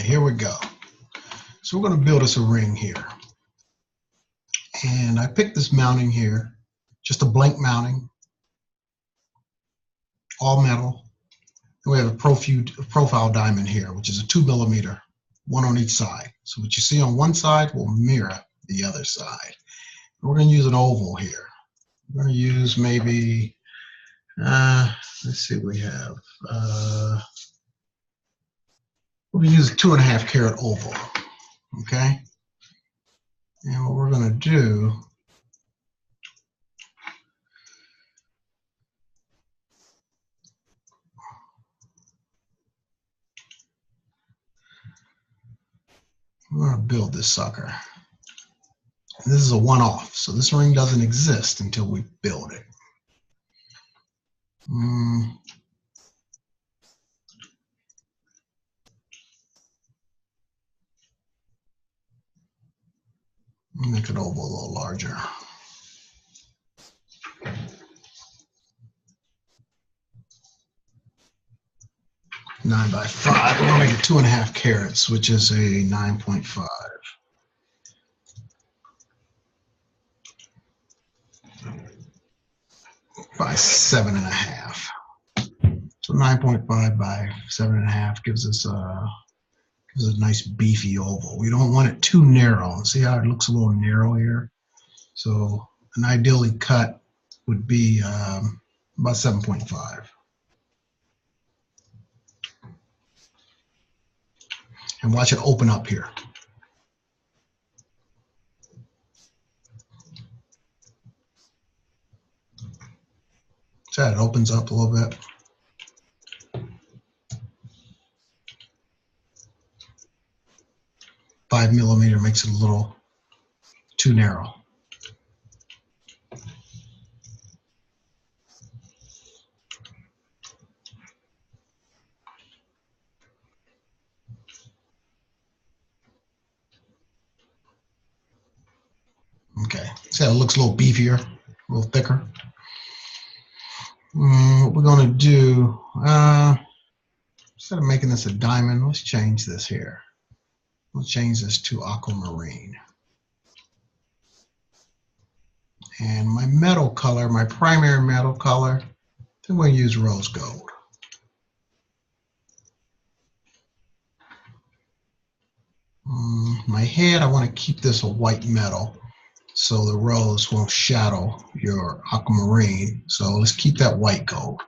here we go. So we're going to build us a ring here. And I picked this mounting here, just a blank mounting, all metal. And we have a profile diamond here, which is a 2mm, one on each side. So what you see on one side will mirror the other side. We're going to use an oval here. We're going to use maybe, let's see what we have. We're going to use a 2.5 carat oval, okay? And what we're going to do, we're going to build this sucker. And this is a one-off, so this ring doesn't exist until we build it. Make it oval a little larger. Nine by 5. We're going to make it 2.5 carats, which is a 9.5. By 7.5. So 9.5 by 7.5 gives us a nice beefy oval. We don't want it too narrow. See how it looks a little narrow here? So an ideally cut would be about 7.5. And watch it open up here. So it opens up a little bit. Five millimeter makes it a little too narrow. Okay, so it looks a little beefier, a little thicker. What we're going to do, instead of making this a diamond, let's change this here. We'll change this to aquamarine. And my metal color, my primary metal color, I'm going to use rose gold. My head, I want to keep this a white metal so the rose won't shadow your aquamarine. So let's keep that white gold.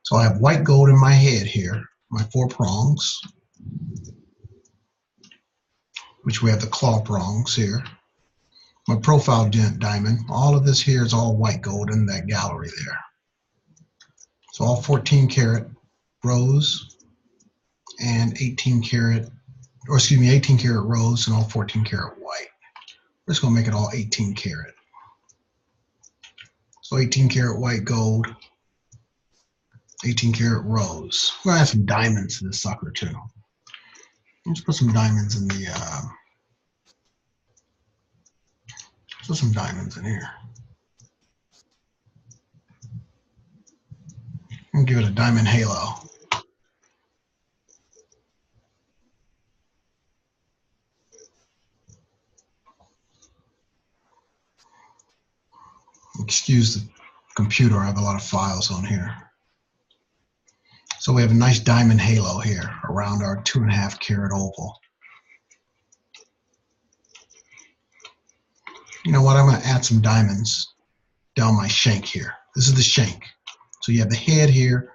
So I have white gold in my head here, my 4 prongs, which we have the claw prongs here. My profile diamond, all of this here is all white gold in that gallery there. So all 14 karat rose and 18 karat rose and all 14 karat white. We're just gonna make it all 18 karat. So 18 karat white gold, 18 karat rose. We're gonna add some diamonds to this sucker too. Let's put some diamonds in the, put some diamonds in here. And give it a diamond halo. Excuse the computer, I have a lot of files on here. So we have a nice diamond halo here around our 2.5 carat oval. You know what, I'm going to add some diamonds down my shank here. This is the shank. So you have the head here,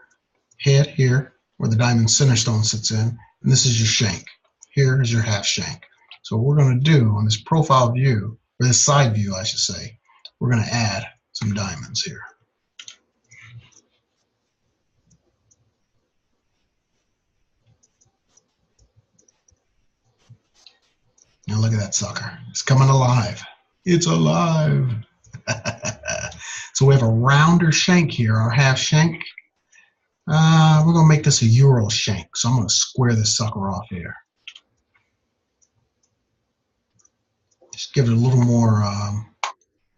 where the diamond center stone sits in, and this is your shank. Here is your half shank. So what we're going to do on this profile view, or this side view I should say, we're going to add some diamonds here. Now look at that sucker. It's coming alive. It's alive. So we have a rounder shank here, our half shank. We're going to make this a Euro shank. So I'm going to square this sucker off here. Just give it a little more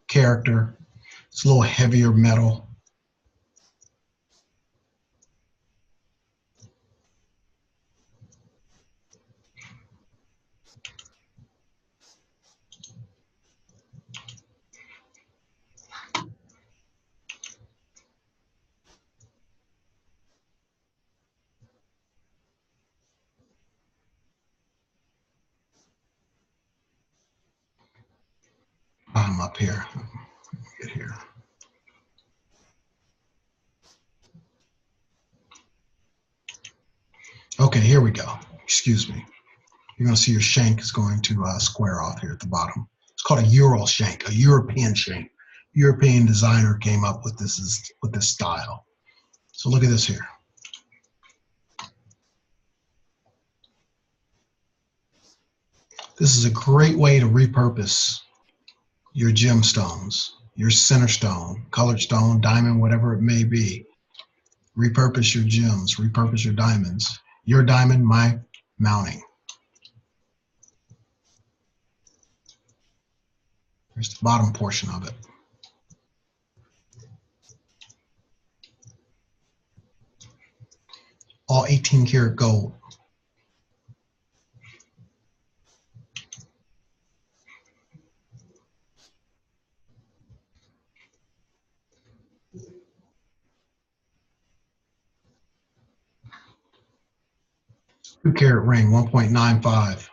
character. It's a little heavier metal. bottom up here. Get here. Okay, here we go. Excuse me. You're going to see your shank is going to square off here at the bottom. It's called a Ural shank, a European shank. European designer came up with this style. So look at this here. This is a great way to repurpose your gemstones, your center stone, colored stone, diamond, whatever it may be. Repurpose your gems, repurpose your diamonds. Your diamond, my mounting. Here's the bottom portion of it. All 18 karat gold. Two carat ring, 1.95.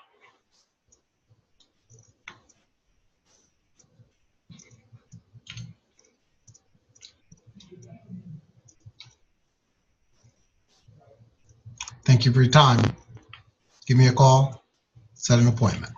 Thank you for your time. Give me a call, set an appointment.